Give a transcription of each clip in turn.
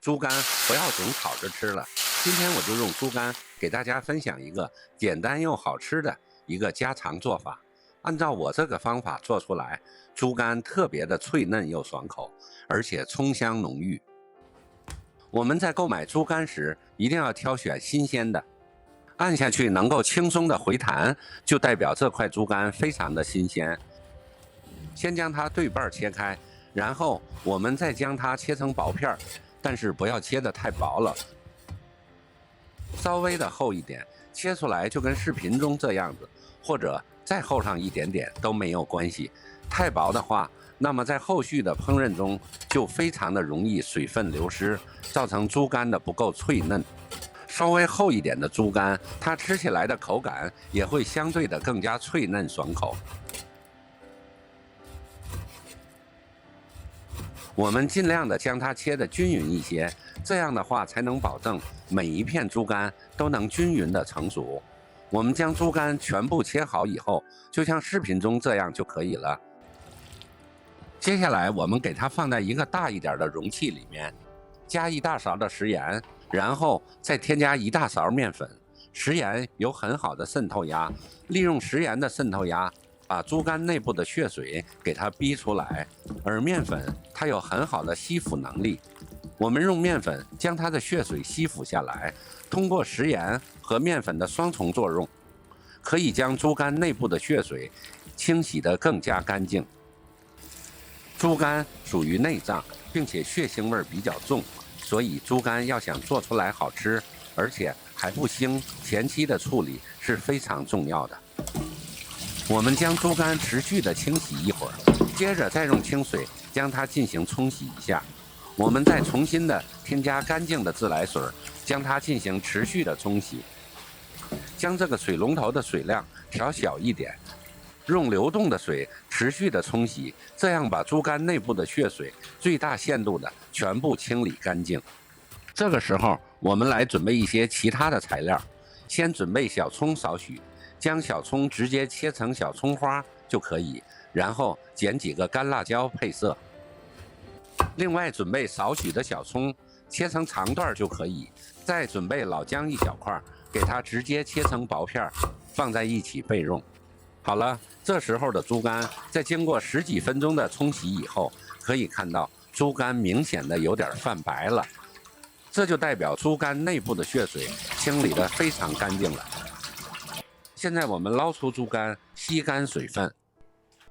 猪肝不要总炒着吃了。今天我就用猪肝给大家分享一个简单又好吃的一个家常做法。按照我这个方法做出来，猪肝特别的脆嫩又爽口，而且葱香浓郁。我们在购买猪肝时，一定要挑选新鲜的，按下去能够轻松的回弹，就代表这块猪肝非常的新鲜。先将它对半切开，然后我们再将它切成薄片，但是不要切得太薄了，稍微的厚一点，切出来就跟视频中这样子，或者再厚上一点点都没有关系。太薄的话，那么在后续的烹饪中就非常的容易水分流失，造成猪肝的不够脆嫩。稍微厚一点的猪肝，它吃起来的口感也会相对的更加脆嫩爽口。我们尽量的将它切得均匀一些，这样的话才能保证每一片猪肝都能均匀的成熟。我们将猪肝全部切好以后，就像视频中这样就可以了。接下来我们给它放在一个大一点的容器里面，加1大勺的食盐，然后再添加1大勺面粉。食盐有很好的渗透压，利用食盐的渗透压，把猪肝内部的血水给它逼出来，而面粉它有很好的吸附能力。我们用面粉将它的血水吸附下来，通过食盐和面粉的双重作用，可以将猪肝内部的血水清洗得更加干净。猪肝属于内脏，并且血腥味比较重，所以猪肝要想做出来好吃，而且还不腥，前期的处理是非常重要的。我们将猪肝持续的清洗一会儿，接着再用清水将它进行冲洗一下。我们再重新的添加干净的自来水，将它进行持续的冲洗。将这个水龙头的水量调小一点，用流动的水持续的冲洗，这样把猪肝内部的血水最大限度的全部清理干净。这个时候我们来准备一些其他的材料，先准备小葱少许，将小葱直接切成小葱花就可以，然后剪几个干辣椒配色。另外准备少许的小葱，切成长段就可以，再准备老姜1小块，给它直接切成薄片，放在一起备用。好了，这时候的猪肝在经过10几分钟的冲洗以后，可以看到猪肝明显的有点泛白了，这就代表猪肝内部的血水清理得非常干净了。现在我们捞出猪肝，吸干水分，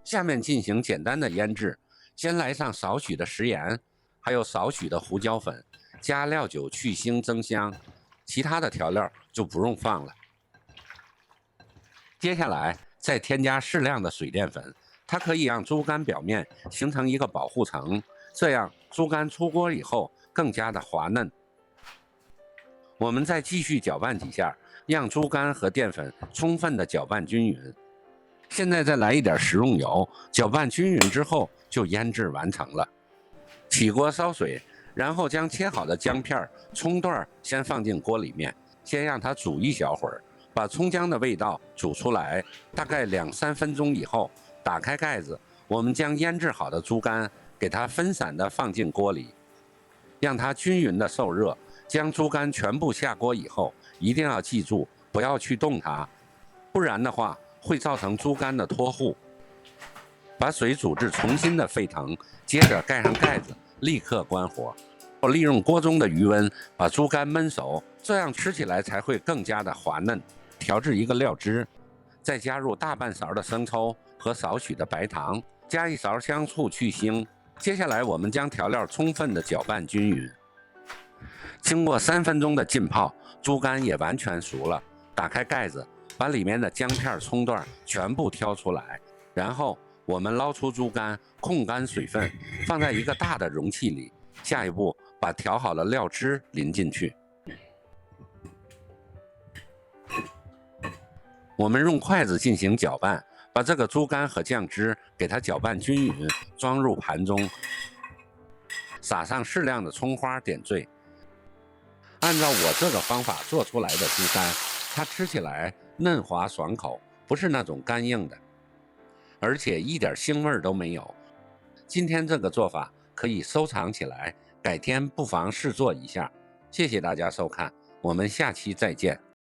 下面进行简单的腌制。先来上少许的食盐，还有少许的胡椒粉，加料酒去腥增香，其他的调料就不用放了。接下来再添加适量的水淀粉，它可以让猪肝表面形成一个保护层，这样猪肝出锅以后更加的滑嫩。我们再继续搅拌几下，让猪肝和淀粉充分的搅拌均匀。现在再来一点食用油，搅拌均匀之后就腌制完成了。起锅烧水，然后将切好的姜片、葱段先放进锅里面，先让它煮1小会儿，把葱姜的味道煮出来。大概2、3分钟以后，打开盖子，我们将腌制好的猪肝给它分散的放进锅里，让它均匀的受热。将猪肝全部下锅以后，一定要记住不要去动它，不然的话会造成猪肝的脱糊。把水煮至重新的沸腾，接着盖上盖子，立刻关火。利用锅中的余温把猪肝焖熟，这样吃起来才会更加的滑嫩。调制一个料汁，再加入大半勺的生抽和少许的白糖，加1勺香醋去腥。接下来我们将调料充分的搅拌均匀。经过3分钟的浸泡，猪肝也完全熟了。打开盖子，把里面的姜片、葱段全部挑出来，然后我们捞出猪肝，控干水分，放在一个大的容器里。下一步，把调好的料汁淋进去。我们用筷子进行搅拌，把这个猪肝和酱汁给它搅拌均匀，装入盘中，撒上适量的葱花点缀。按照我这个方法做出来的猪肝，它吃起来嫩滑爽口，不是那种干硬的，而且一点腥味都没有。今天这个做法可以收藏起来，改天不妨试做一下。谢谢大家收看，我们下期再见。